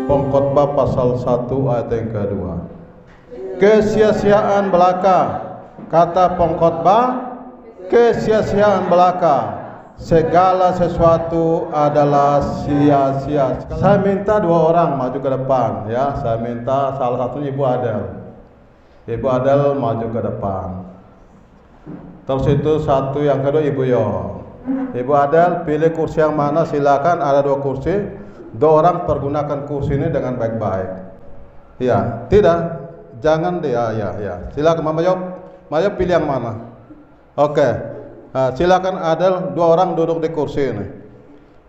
Pengkhotbah pasal 1 ayat yang kedua. Kesia-siaan belaka. Kata pengkhotbah, kesia-siaan belaka. Segala sesuatu adalah sia-sia. Saya minta 2 orang maju ke depan, ya. Saya minta salah satunya Ibu Adel. Ibu Adel maju ke depan. Terus itu satu, yang kedua Ibu Yo. Ibu Adel pilih kursi yang mana, silakan. Ada 2 kursi. 2 orang pergunakan kursi ini dengan baik-baik. Ya, tidak, jangan dia, ya. Silakan Mama Yop. Mama Yop pilih yang mana? Oke. Silakan Adel, 2 orang duduk di kursi ini.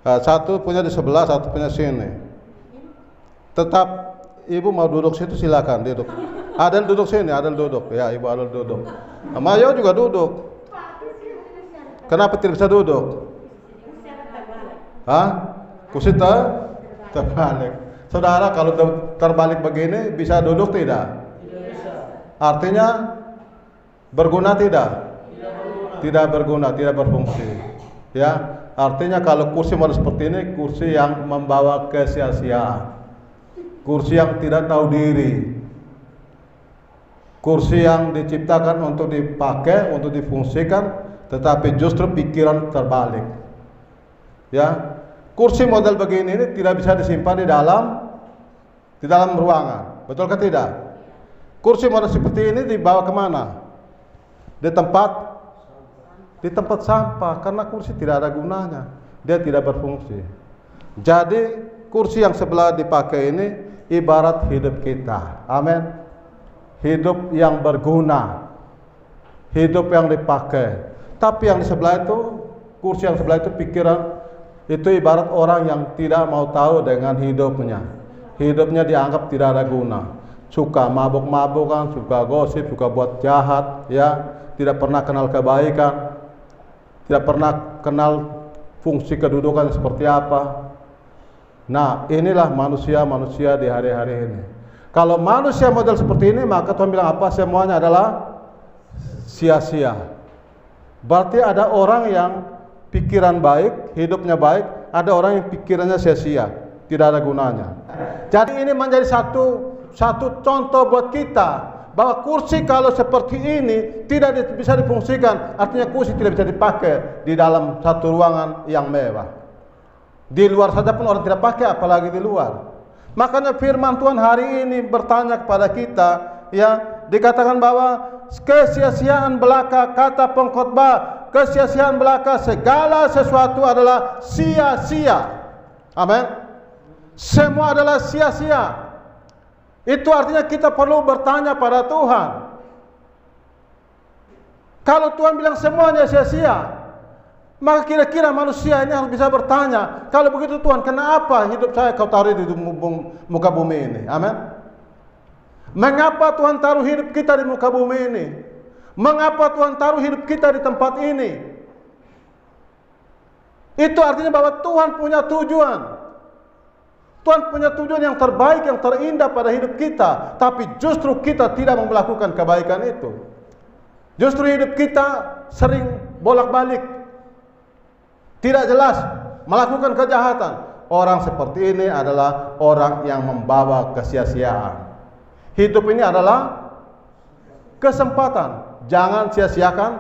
Satu punya di sebelah, satu punya sini. Tetap Ibu mau duduk situ, silakan duduk. Adel duduk sini, Adel duduk. Ya, Ibu Adel duduk. Mayo juga duduk. Kenapa tidak bisa duduk? Kursi terbalik. Saudara, kalau terbalik begini bisa duduk tidak? Artinya berguna tidak? Tidak berguna, tidak berfungsi. Ya, artinya kalau kursi model seperti ini, kursi yang membawa kesia-siaan, kursi yang tidak tahu diri, kursi yang diciptakan untuk dipakai, untuk difungsikan, tetapi justru pikiran terbalik. Ya, kursi model begini ini tidak bisa disimpan di dalam ruangan, betulkah tidak? Kursi model seperti ini dibawa kemana? Di tempat sampah, karena kursi tidak ada gunanya, dia tidak berfungsi. Jadi kursi yang sebelah dipakai ini ibarat hidup kita, amin. Hidup yang berguna, hidup yang dipakai. Tapi yang di sebelah itu, kursi yang sebelah itu pikiran, itu ibarat orang yang tidak mau tahu dengan hidupnya. Hidupnya dianggap tidak ada guna, suka mabuk-mabukan, suka gosip, suka buat jahat, ya, tidak pernah kenal kebaikan, tidak pernah kenal fungsi kedudukan seperti apa. Nah, inilah manusia-manusia di hari-hari ini. Kalau manusia model seperti ini, maka Tuhan bilang apa? Semuanya adalah sia-sia. Berarti ada orang yang pikiran baik, hidupnya baik, ada orang yang pikirannya sia-sia, tidak ada gunanya. Jadi ini menjadi satu contoh buat kita, bahwa kursi kalau seperti ini tidak bisa difungsikan, artinya kursi tidak bisa dipakai di dalam satu ruangan yang mewah. Di luar saja pun orang tidak pakai, apalagi di luar. Makanya firman Tuhan hari ini bertanya kepada kita, ya, dikatakan bahwa kesia-siaan belaka, kata pengkhotbah, kesia-siaan belaka, segala sesuatu adalah sia-sia. Amin. Semua adalah sia-sia. Itu artinya kita perlu bertanya pada Tuhan. Kalau Tuhan bilang semuanya sia-sia, maka kira-kira manusia ini harus bisa bertanya, kalau begitu Tuhan, kenapa hidup saya kau taruh di muka bumi ini? Amin. Mengapa Tuhan taruh hidup kita di muka bumi ini? Mengapa Tuhan taruh hidup kita di tempat ini? Itu artinya bahwa Tuhan punya tujuan. Tuhan punya tujuan yang terbaik, yang terindah pada hidup kita. Tapi justru kita tidak melakukan kebaikan itu. Justru hidup kita sering bolak-balik, tidak jelas, melakukan kejahatan. Orang seperti ini adalah orang yang membawa kesia-siaan. Hidup ini adalah kesempatan. Jangan sia-siakan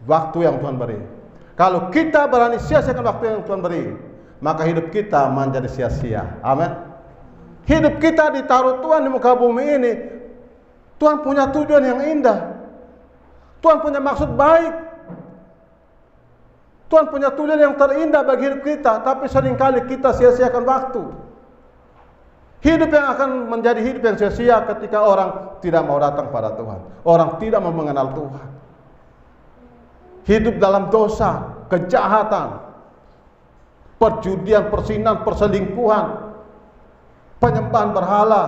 waktu yang Tuhan beri. Kalau kita berani sia-siakan waktu yang Tuhan beri, maka hidup kita menjadi sia-sia. Amin. Hidup kita ditaruh Tuhan di muka bumi ini. Tuhan punya tujuan yang indah. Tuhan punya maksud baik. Tuhan punya tujuan yang terindah bagi hidup kita, tapi seringkali kita sia-siakan waktu. Hidup yang akan menjadi hidup yang sia-sia ketika orang tidak mau datang pada Tuhan. Orang tidak mau mengenal Tuhan. Hidup dalam dosa, kejahatan, perjudian, persinan, perselingkuhan, penyembahan berhala,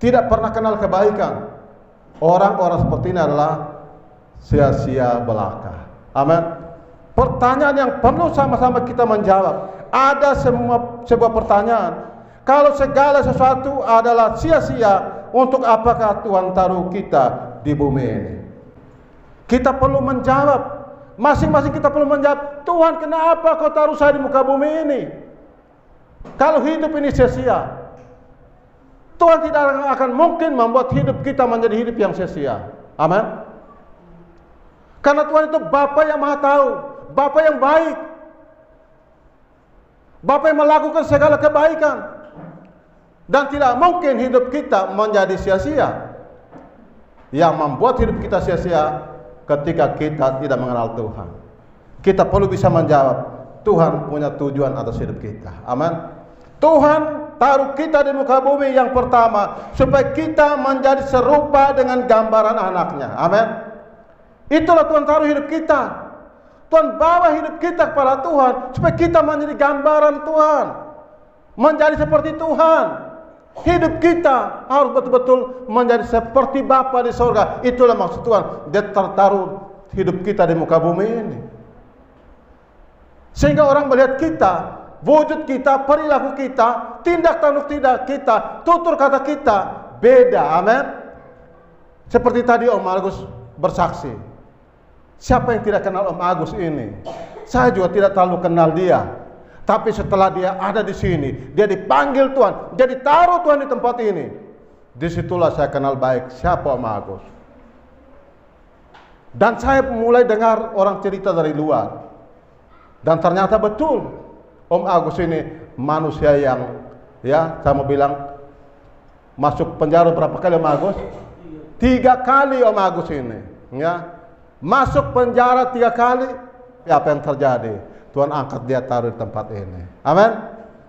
tidak pernah kenal kebaikan. Orang-orang seperti ini adalah sia-sia belaka. Amin. Pertanyaan yang perlu sama-sama kita menjawab. Ada sebuah pertanyaan. Kalau segala sesuatu adalah sia-sia, untuk apakah Tuhan taruh kita di bumi ini? Kita perlu menjawab. Masing-masing kita perlu menjawab, Tuhan, kenapa kau taruh saya di muka bumi ini? Kalau hidup ini sia-sia, Tuhan tidak akan mungkin membuat hidup kita menjadi hidup yang sia-sia. Amin. Karena Tuhan itu Bapa yang Maha Tahu, Bapa yang baik, Bapa yang melakukan segala kebaikan, dan tidak mungkin hidup kita menjadi sia-sia. Yang membuat hidup kita sia-sia ketika kita tidak mengenal Tuhan. Kita perlu bisa menjawab, Tuhan punya tujuan atas hidup kita. Amin. Tuhan taruh kita di muka bumi yang pertama supaya kita menjadi serupa dengan gambaran anaknya. Amin. Itulah Tuhan taruh hidup kita. Tuhan bawa hidup kita kepada Tuhan supaya kita menjadi gambaran Tuhan, menjadi seperti Tuhan. Hidup kita harus betul-betul menjadi seperti Bapa di surga. Itulah maksud Tuhan. Dia tertaruh hidup kita di muka bumi ini, sehingga orang melihat kita, wujud kita, perilaku kita, tindak tanduk kita, tutur kata kita beda. Amin. Seperti tadi Om Agus bersaksi. Siapa yang tidak kenal Om Agus ini? Saya juga tidak terlalu kenal dia. Tapi setelah dia ada di sini, dia dipanggil Tuhan, dia ditaruh Tuhan di tempat ini. Disitulah saya kenal baik siapa Om Agus. Dan saya mulai dengar orang cerita dari luar. Dan ternyata betul, Om Agus ini manusia yang, ya, saya mau bilang, masuk penjara berapa kali Om Agus? 3 kali Om Agus ini, ya. Masuk penjara 3 kali. Apa yang terjadi? Tuhan angkat dia taruh di tempat ini. Amin.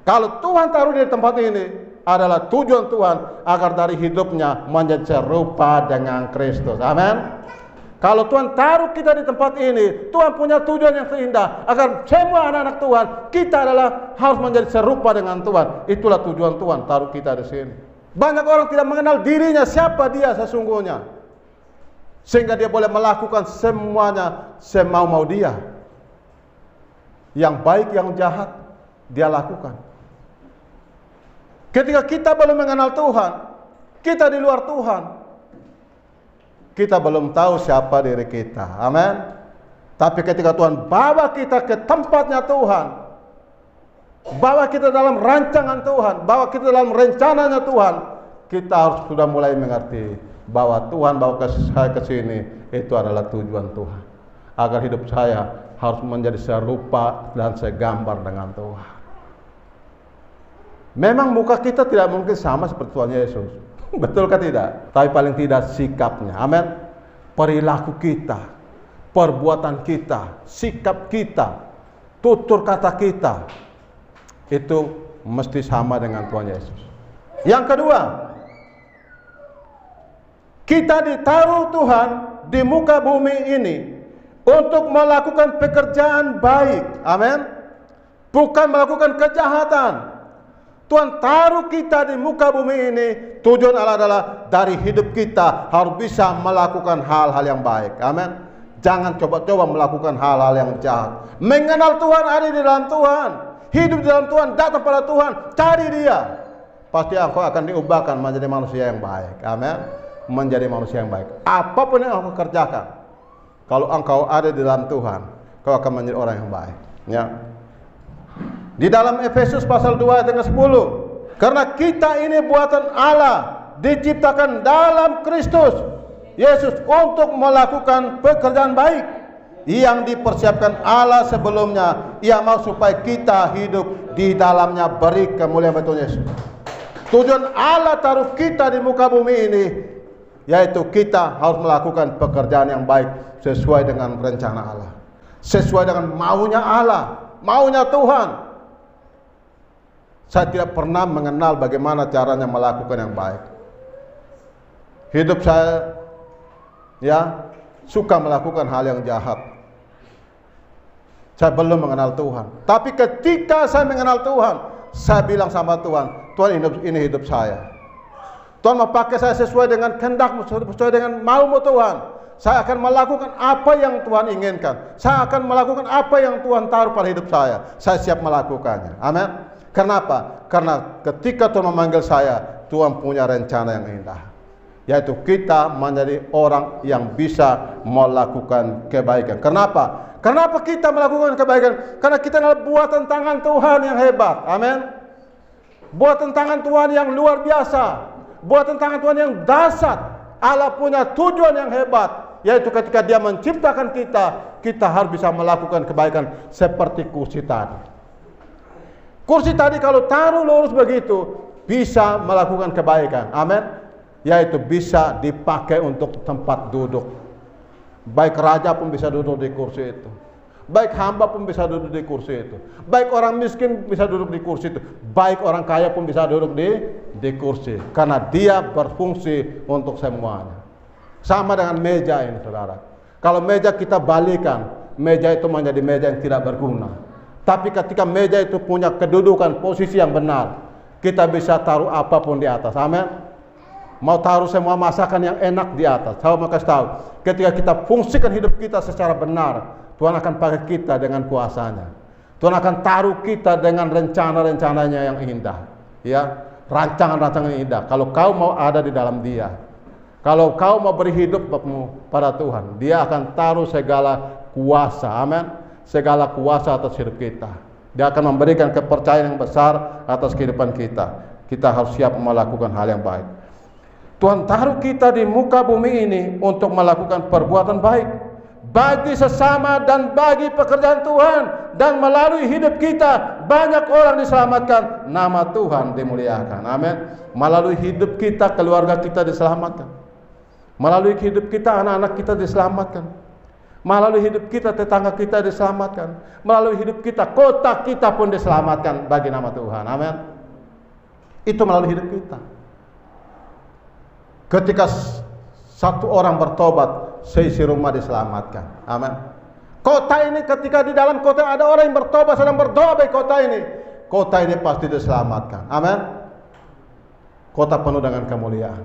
Kalau Tuhan taruh di tempat ini, adalah tujuan Tuhan agar dari hidupnya menjadi serupa dengan Kristus. Amin. Kalau Tuhan taruh kita di tempat ini, Tuhan punya tujuan yang terindah agar semua anak-anak Tuhan, kita adalah harus menjadi serupa dengan Tuhan. Itulah tujuan Tuhan taruh kita di sini. Banyak orang tidak mengenal dirinya, siapa dia sesungguhnya, sehingga dia boleh melakukan semuanya semau-mau dia. Yang baik, yang jahat, dia lakukan. Ketika kita belum mengenal Tuhan, kita di luar Tuhan, kita belum tahu siapa diri kita. Amin. Tapi ketika Tuhan bawa kita ke tempatnya Tuhan, bawa kita dalam rancangan Tuhan, bawa kita dalam rencananya Tuhan, kita harus sudah mulai mengerti bahwa Tuhan bawa saya ke sini, itu adalah tujuan Tuhan. Agar hidup saya harus menjadi serupa dan segambar dengan Tuhan. Memang muka kita tidak mungkin sama seperti Tuhan Yesus. Betulkah tidak? Tapi paling tidak sikapnya. Amin. Perilaku kita, perbuatan kita, sikap kita, tutur kata kita, itu mesti sama dengan Tuhan Yesus. Yang kedua, kita ditaruh Tuhan di muka bumi ini untuk melakukan pekerjaan baik. Amin. Bukan melakukan kejahatan. Tuhan taruh kita di muka bumi ini, tujuan Allah adalah dari hidup kita harus bisa melakukan hal-hal yang baik. Amin. Jangan coba-coba melakukan hal-hal yang jahat. Mengenal Tuhan, ada di dalam Tuhan, hidup di dalam Tuhan, datang pada Tuhan, cari Dia. Pasti engkau akan diubahkan menjadi manusia yang baik. Amin. Menjadi manusia yang baik. Apapun yang engkau kerjakan, kalau engkau ada di dalam Tuhan, kau akan menjadi orang yang baik. Ya. Di dalam Efesus pasal 2 ayat 10, karena kita ini buatan Allah, diciptakan dalam Kristus Yesus untuk melakukan pekerjaan baik yang dipersiapkan Allah sebelumnya. Ia mau supaya kita hidup di dalamnya, beri kemuliaan bagi Yesus. Tujuan Allah taruh kita di muka bumi ini, yaitu kita harus melakukan pekerjaan yang baik sesuai dengan rencana Allah, sesuai dengan maunya Allah, maunya Tuhan. Saya tidak pernah mengenal bagaimana caranya melakukan yang baik. Hidup saya, ya, suka melakukan hal yang jahat. Saya belum mengenal Tuhan. Tapi ketika saya mengenal Tuhan, saya bilang sama Tuhan, Tuhan, ini hidup saya. Tuhan mau pakai saya sesuai dengan kehendak-Mu, sesuai dengan mau-Mu Tuhan. Saya akan melakukan apa yang Tuhan inginkan. Saya akan melakukan apa yang Tuhan taruh pada hidup saya. Saya siap melakukannya. Amin. Kenapa? Karena ketika Tuhan memanggil saya, Tuhan punya rencana yang indah, yaitu kita menjadi orang yang bisa melakukan kebaikan. Kenapa? Kenapa kita melakukan kebaikan? Karena kita adalah buatan tangan Tuhan yang hebat. Amin. buatan tangan Tuhan yang luar biasa, buatan tangan Tuhan yang dahsyat. Allah punya tujuan yang hebat, yaitu ketika Dia menciptakan kita, kita harus bisa melakukan kebaikan seperti kursi tadi. Kursi tadi kalau taruh lurus begitu, bisa melakukan kebaikan. Amin. Yaitu bisa dipakai untuk tempat duduk. Baik raja pun bisa duduk di kursi itu. Baik hamba pun bisa duduk di kursi itu. Baik orang miskin bisa duduk di kursi itu. Baik orang kaya pun bisa duduk di kursi. Karena dia berfungsi untuk semuanya. Sama dengan meja ini, saudara. Kalau meja kita balikan, meja itu menjadi meja yang tidak berguna. Tapi ketika meja itu punya kedudukan, posisi yang benar, kita bisa taruh apapun di atas. Amin. Mau taruh semua masakan yang enak di atas. Saya mau kasih tahu, ketika kita fungsikan hidup kita secara benar, Tuhan akan pakai kita dengan kuasanya. Tuhan akan taruh kita dengan rencana-rencananya yang indah. Ya, rancangan-rancangan yang indah. Kalau kau mau ada di dalam Dia, kalau kau mau beri hidupmu pada Tuhan, Dia akan taruh segala kuasa. Amin. Segala kuasa atas hidup kita. Dia akan memberikan kepercayaan yang besar atas kehidupan kita. Kita harus siap melakukan hal yang baik. Tuhan taruh kita di muka bumi ini untuk melakukan perbuatan baik bagi sesama dan bagi pekerjaan Tuhan, dan melalui hidup kita banyak orang diselamatkan, nama Tuhan dimuliakan. Amin. Melalui hidup kita keluarga kita diselamatkan. Melalui hidup kita anak-anak kita diselamatkan. Melalui hidup kita tetangga kita diselamatkan. Melalui hidup kita kota kita pun diselamatkan bagi nama Tuhan. Amin. Itu melalui hidup kita. Ketika satu orang bertobat, seisi rumah diselamatkan. Amin. Kota ini, ketika di dalam kota ada orang yang bertobat, sedang berdoa bagi kota ini pasti diselamatkan. Amin. Kota penuh dengan kemuliaan.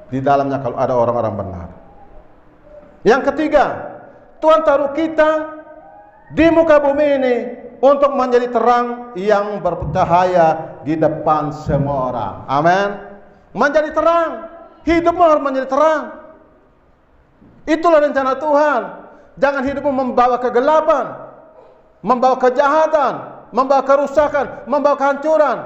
Di dalamnya kalau ada orang-orang benar. Yang ketiga, Tuhan taruh kita di muka bumi ini untuk menjadi terang yang bercahaya di depan semua orang. Amin. Menjadi terang. Hidupmu harus menjadi terang. Itulah rencana Tuhan. Jangan hidupmu membawa kegelapan, membawa kejahatan, membawa kerusakan, membawa kehancuran.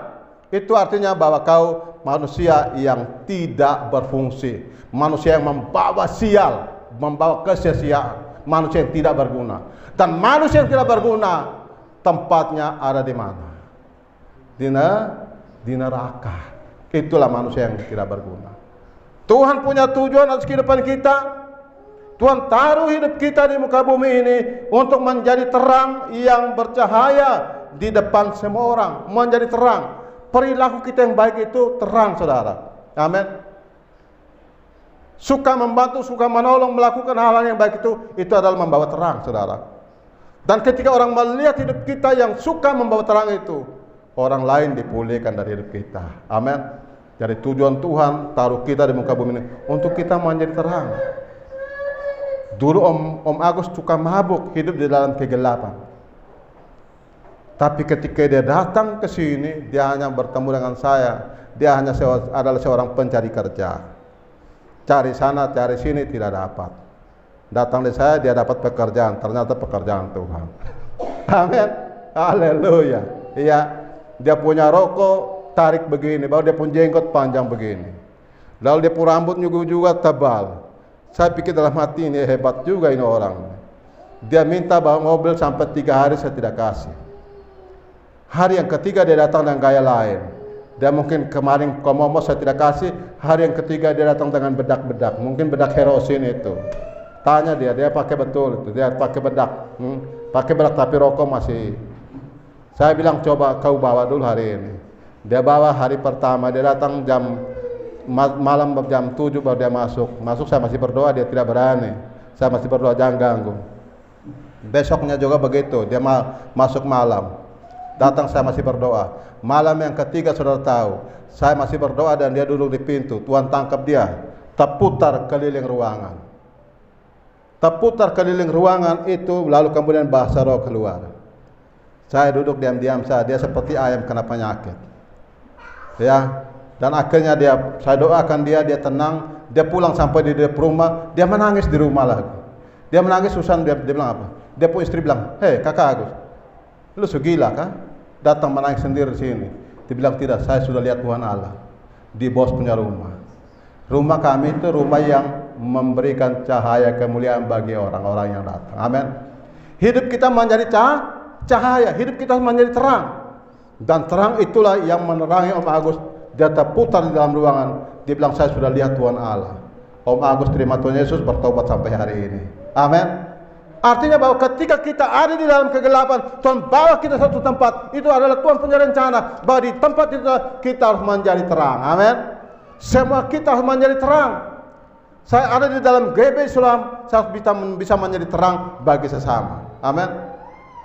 Itu artinya bahwa kau manusia yang tidak berfungsi, manusia yang membawa sial, membawa kesia-siaan, manusia yang tidak berguna. Dan manusia yang tidak berguna, tempatnya ada di mana? Di neraka. Itulah manusia yang tidak berguna. Tuhan punya tujuan atas kehidupan kita. Tuhan taruh hidup kita di muka bumi ini untuk menjadi terang yang bercahaya di depan semua orang. Menjadi terang. Perilaku kita yang baik itu terang, saudara. Amin. Suka membantu, suka menolong, melakukan hal-hal yang baik itu adalah membawa terang, saudara. Dan ketika orang melihat hidup kita yang suka membawa terang itu, orang lain dipulihkan dari hidup kita. Amin. Jadi tujuan Tuhan taruh kita di muka bumi ini untuk kita menjadi terang. Dulu Om Agus suka mabuk, hidup di dalam kegelapan. Tapi ketika dia datang ke sini, dia hanya bertemu dengan saya. Dia hanya adalah seorang pencari kerja. Cari sana, cari sini, tidak dapat. Datang di saya, dia dapat pekerjaan. Ternyata pekerjaan Tuhan. Amin. Haleluya. Iya, dia punya rokok tarik begini, baru dia pun jenggot panjang begini. Lalu dia pun rambut juga tebal. Saya pikir dalam hati ini hebat juga ini orang. Dia minta bawa mobil sampai 3 hari saya tidak kasih. Hari yang ketiga dia datang dengan gaya lain. Dia mungkin kemarin komomo saya tidak kasih. Hari yang ketiga dia datang dengan bedak-bedak. Mungkin bedak herosin itu. Tanya dia pakai betul itu. Dia pakai bedak. Pakai bedak tapi rokok masih. Saya bilang coba kau bawa dulu hari ini. Dia bawa hari pertama, dia datang malam jam 7 baru dia masuk. Masuk saya masih berdoa, dia tidak berani. Saya masih berdoa, jangan ganggu. Besoknya juga begitu, dia masuk malam. Datang saya masih berdoa. Malam yang ketiga saudara tahu, saya masih berdoa dan dia duduk di pintu. Tuhan tangkap dia, terputar keliling ruangan. Terputar keliling ruangan itu, lalu kemudian bahasa roh keluar. Saya duduk diam-diam saja, dia seperti ayam kena penyakit. Ya, dan akhirnya saya doakan dia tenang, dia pulang sampai di rumah, dia menangis di rumah lagi. Dia menangis susah, dia bilang apa? Dia pun istri bilang, hei kakak Agus, lu segila kan? Datang menangis sendiri di sini, Dia bilang tidak, saya sudah lihat Tuhan Allah. Di bos punya rumah. Rumah kami itu rumah yang memberikan cahaya kemuliaan bagi orang-orang yang datang. Amin. Hidup kita menjadi cahaya, hidup kita menjadi terang. Dan terang itulah yang menerangi Om Agus. Dia terputar di dalam ruangan. Dia bilang, saya sudah lihat Tuhan Allah. Om Agus terima Tuhan Yesus, bertobat sampai hari ini. Amin. Artinya bahwa ketika kita ada di dalam kegelapan, Tuhan bawa kita satu tempat. Itu adalah Tuhan punya rencana bahwa di tempat itu kita harus menjadi terang. Amin. Semua kita harus menjadi terang. Saya ada di dalam GB Islam, saya bisa menjadi terang bagi sesama. Amin.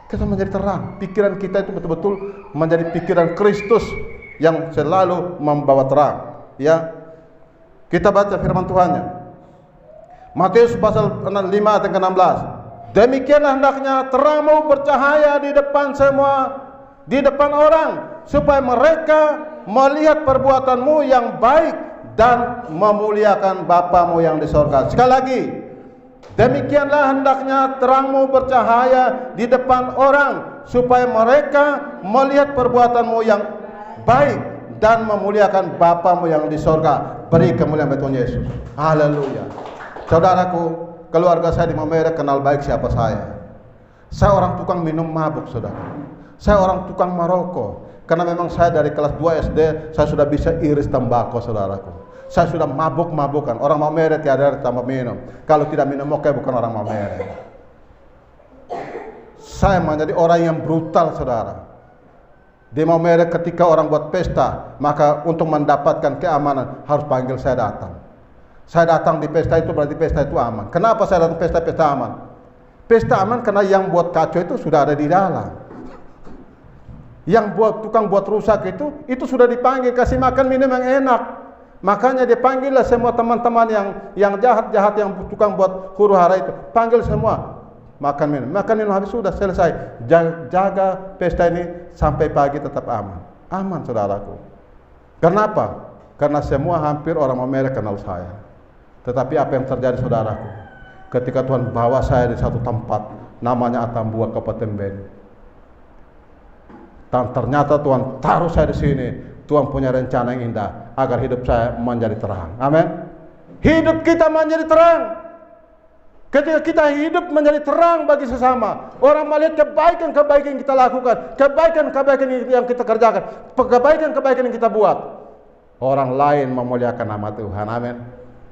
Kita menjadi terang. Pikiran kita itu betul-betul menjadi pikiran Kristus yang selalu membawa terang. Ya. Kita baca firman Tuhannya. Matius pasal 5 ayat ke-16. Demikianlah hendaknya terangmu bercahaya di depan semua, di depan orang, supaya mereka melihat perbuatanmu yang baik dan memuliakan Bapamu yang di sorga. Sekali lagi, demikianlah hendaknya terangmu bercahaya di depan orang, supaya mereka melihat perbuatanmu yang baik dan memuliakan Bapamu yang di sorga. Beri kemuliaan bagi Tuhan Yesus. Haleluya. Saudaraku, keluarga saya di Maumere kenal baik siapa saya. Saya orang tukang minum mabuk, saudara. Saya orang tukang merokok. Karena memang saya dari kelas 2 SD, saya sudah bisa iris tembakau, saudaraku. Saya sudah mabuk-mabukan. Orang Maumere tiada tambah minum. Kalau tidak minum oke, bukan orang Maumere. Saya menjadi orang yang brutal, saudara. Di Maumere ketika orang buat pesta, maka untuk mendapatkan keamanan harus panggil saya datang. Saya datang di pesta itu berarti pesta itu aman. Kenapa saya datang pesta aman? Pesta aman karena yang buat kacau itu sudah ada di dalam. Yang tukang buat rusak itu sudah dipanggil, kasih makan minum yang enak. Makanya dipanggillah semua teman-teman yang jahat-jahat, yang tukang buat huru hara itu. Panggil semua, makan minum habis sudah selesai. Jaga pesta ini sampai pagi tetap aman. Aman, saudaraku. Kenapa? Karena semua hampir orang Maumere kenal saya. Tetapi apa yang terjadi, saudaraku, ketika Tuhan bawa saya di satu tempat namanya Atambua, Kabupaten Beni, dan ternyata Tuhan taruh saya di sini. Tuhan punya rencana yang indah agar hidup saya menjadi terang. Amin. Hidup kita menjadi terang. Ketika kita hidup menjadi terang bagi sesama, orang melihat kebaikan-kebaikan yang kita lakukan, kebaikan-kebaikan yang kita kerjakan, kebaikan-kebaikan yang kita buat, orang lain memuliakan nama Tuhan. Amin.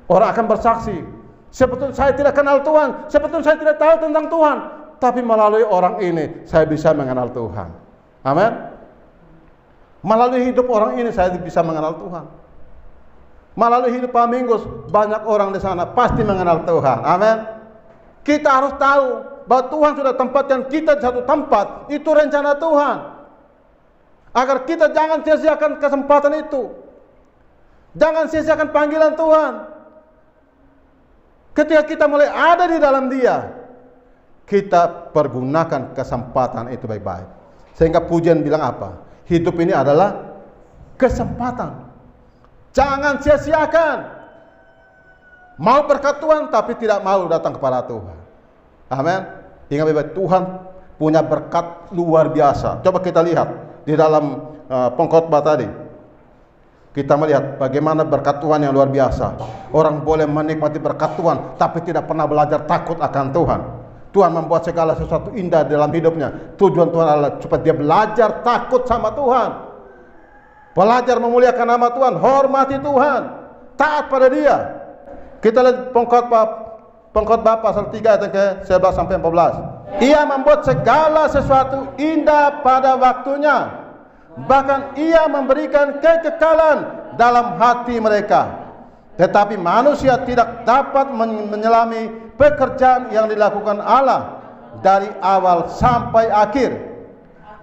Orang akan bersaksi, sebetulnya saya tidak kenal Tuhan, sebetulnya saya tidak tahu tentang Tuhan, tapi melalui orang ini saya bisa mengenal Tuhan. Amin. Melalui hidup orang ini saya bisa mengenal Tuhan. Melalui hidup Pak Minggus, banyak orang di sana pasti mengenal Tuhan. Amin. Kita harus tahu bahwa Tuhan sudah tempatkan kita di satu tempat. Itu rencana Tuhan, agar kita jangan sia-siakan kesempatan itu. Jangan sia-siakan panggilan Tuhan. Ketika kita mulai ada di dalam Dia, kita pergunakan kesempatan itu baik-baik. Sehingga pujian bilang apa? Hidup ini adalah kesempatan. Jangan sia-siakan. Mau berkat Tuhan tapi tidak mau datang kepada Tuhan. Amin. Ingat baik-baik, Tuhan punya berkat luar biasa. Coba kita lihat di dalam pengkhotbah tadi. Kita melihat bagaimana berkat Tuhan yang luar biasa. Orang boleh menikmati berkat Tuhan tapi tidak pernah belajar takut akan Tuhan. Tuhan membuat segala sesuatu indah dalam hidupnya. Tujuan Tuhan adalah supaya dia belajar takut sama Tuhan, belajar memuliakan nama Tuhan, hormati Tuhan, taat pada Dia. Kita lihat pengkhotbah pasal 3 ayat ke-11 sampai 14. Ia membuat segala sesuatu indah pada waktunya. Bahkan Ia memberikan kekekalan dalam hati mereka. Tetapi manusia tidak dapat menyelami pekerjaan yang dilakukan Allah dari awal sampai akhir.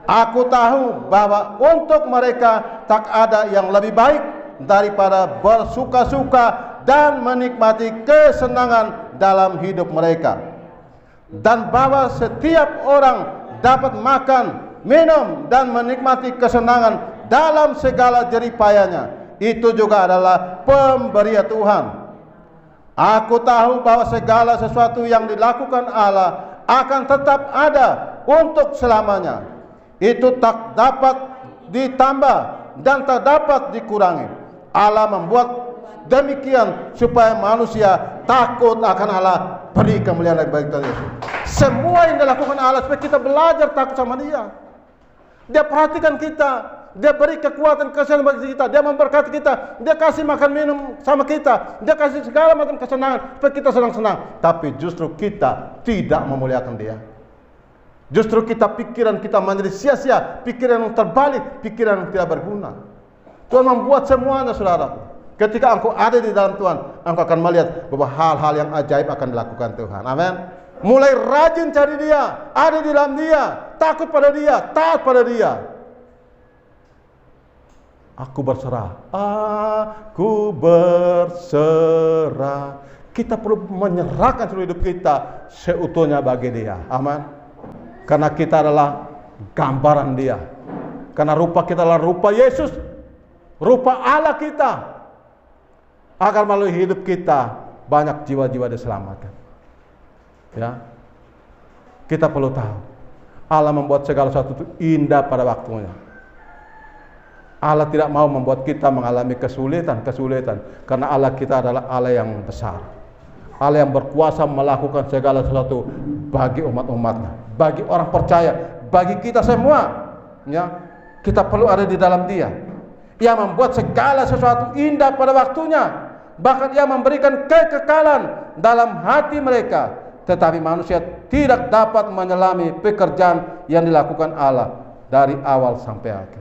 Aku tahu bahwa untuk mereka tak ada yang lebih baik daripada bersuka-suka dan menikmati kesenangan dalam hidup mereka, dan bahwa setiap orang dapat makan, minum dan menikmati kesenangan dalam segala jeripayanya. Itu juga adalah pemberian Tuhan. Aku tahu bahwa segala sesuatu yang dilakukan Allah akan tetap ada untuk selamanya. Itu tak dapat ditambah dan tak dapat dikurangi. Allah membuat demikian supaya manusia takut akan Allah, beri kemuliaan bagi Tuhan Yesus. Semua yang dilakukan Allah supaya kita belajar takut sama Dia. Dia perhatikan kita, Dia beri kekuatan kesenangan bagi kita, Dia memberkati kita, Dia kasih makan minum sama kita, Dia kasih segala macam kesenangan supaya kita senang-senang. Tapi justru kita tidak memuliakan Dia. Justru pikiran kita menjadi sia-sia, pikiran yang terbalik, pikiran yang tidak berguna. Tuhan membuat semuanya, saudara. Ketika engkau ada di dalam Tuhan, engkau akan melihat bahwa hal-hal yang ajaib akan dilakukan Tuhan. Amin. Mulai rajin cari Dia, ada di dalam Dia, takut pada Dia, taat pada Dia. Aku berserah. Aku berserah. Kita perlu menyerahkan seluruh hidup kita seutuhnya bagi Dia. Amin. Karena kita adalah gambaran Dia. Karena rupa kita adalah rupa Yesus, rupa Allah kita. Agar melalui hidup kita banyak jiwa-jiwa diselamatkan. Ya, kita perlu tahu Allah membuat segala sesuatu itu indah pada waktunya. Allah tidak mau membuat kita mengalami kesulitan, karena Allah kita adalah Allah yang besar, Allah yang berkuasa melakukan segala sesuatu bagi umat-umatnya, bagi orang percaya, bagi kita semua. Ya, kita perlu ada di dalam Dia. Ia membuat segala sesuatu indah pada waktunya, bahkan Ia memberikan kekekalan dalam hati mereka. Tetapi manusia tidak dapat menyelami pekerjaan yang dilakukan Allah dari awal sampai akhir.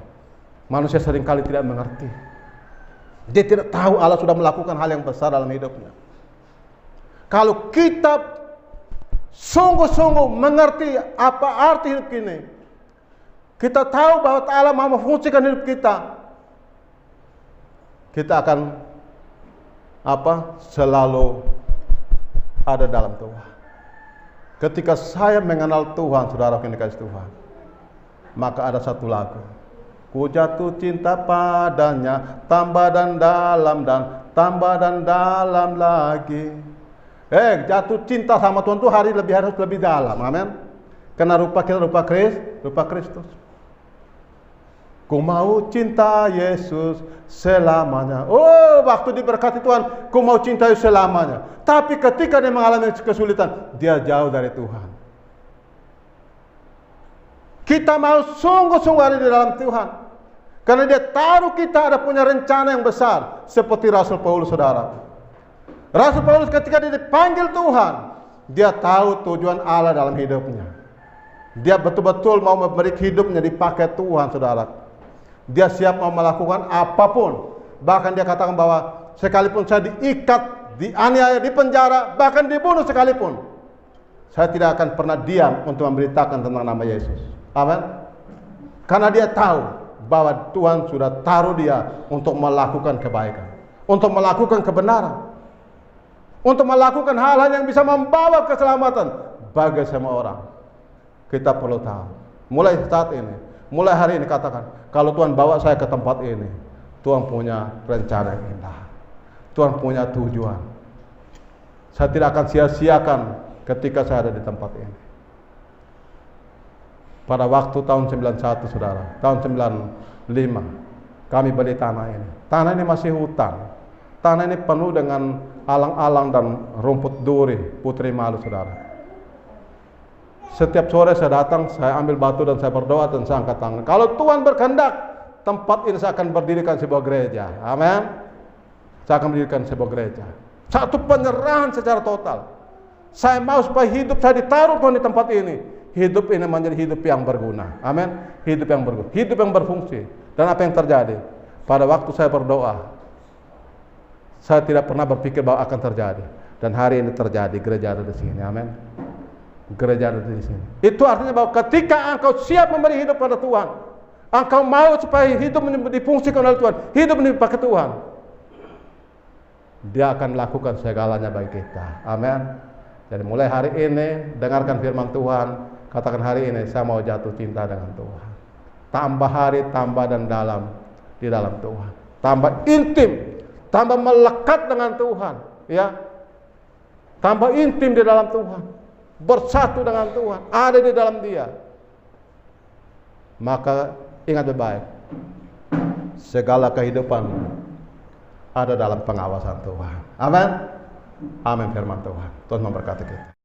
Manusia seringkali tidak mengerti. Dia tidak tahu Allah sudah melakukan hal yang besar dalam hidupnya. Kalau kita sungguh-sungguh mengerti apa arti hidup ini, kita tahu bahwa Allah mau memfungsikan hidup kita, kita akan selalu ada dalam Tuhan. Ketika saya mengenal Tuhan, saudara yang dikasih Tuhan, maka ada satu lagu. Ku jatuh cinta padanya, tambah dan dalam dan tambah dan dalam lagi. Jatuh cinta sama Tuhan itu harus lebih dalam, amin. Karena rupa kita rupa Kristus. Ku mau cinta Yesus selamanya. Waktu diberkati Tuhan, ku mau cinta Yesus selamanya. Tapi ketika dia mengalami kesulitan, dia jauh dari Tuhan. Kita mau sungguh-sungguh ada di dalam Tuhan, karena Dia taruh kita ada punya rencana yang besar. Seperti Rasul Paulus, saudara. Rasul Paulus ketika dia dipanggil Tuhan, dia tahu tujuan Allah dalam hidupnya. Dia betul-betul mau memberi hidupnya dipakai Tuhan, saudara. Dia siap mau melakukan apapun. Bahkan dia katakan bahwa sekalipun saya diikat, dianiaya, dipenjara, bahkan dibunuh sekalipun, saya tidak akan pernah diam untuk memberitakan tentang nama Yesus. Amin. Karena dia tahu bahwa Tuhan sudah taruh dia untuk melakukan kebaikan, untuk melakukan kebenaran, untuk melakukan hal-hal yang bisa membawa keselamatan bagi semua orang. Kita perlu tahu, mulai saat ini, mulai hari ini, katakan, kalau Tuhan bawa saya ke tempat ini, Tuhan punya rencana yang indah, Tuhan punya tujuan. Saya tidak akan sia-siakan ketika saya ada di tempat ini. Pada waktu tahun 91, saudara, tahun 95, kami beli tanah ini. Tanah ini masih hutan. Tanah ini penuh dengan alang-alang dan rumput duri, putri malu, saudara. Setiap sore saya datang, saya ambil batu dan saya berdoa dan saya angkat tangan. Kalau Tuhan berkehendak, tempat ini saya akan berdirikan sebuah gereja. Amin. Saya akan mendirikan sebuah gereja. Satu penyerahan secara total. Saya mau supaya hidup saya ditaruh Tuhan di tempat ini. Hidup ini menjadi hidup yang berguna. Amin. Hidup yang berguna, hidup yang berfungsi. Dan apa yang terjadi? Pada waktu saya berdoa, saya tidak pernah berpikir bahwa akan terjadi. Dan hari ini terjadi, gereja ada di sini. Amin. Gereja ada di sini. Itu artinya bahwa ketika engkau siap memberi hidup pada Tuhan, engkau mau supaya hidup difungsikan oleh Tuhan, hidup dipakai Tuhan, Dia akan melakukan segalanya bagi kita. Amin. Jadi mulai hari ini, dengarkan firman Tuhan, katakan hari ini saya mau jatuh cinta dengan Tuhan. Tambah hari, tambah dan dalam di dalam Tuhan. Tambah intim, tambah melekat dengan Tuhan, ya. Tambah intim di dalam Tuhan. Bersatu dengan Tuhan, ada di dalam Dia. Maka ingat baik-baik, segala kehidupan ada dalam pengawasan Tuhan. Amin. Amin firman Tuhan. Tuhan memberkati kita.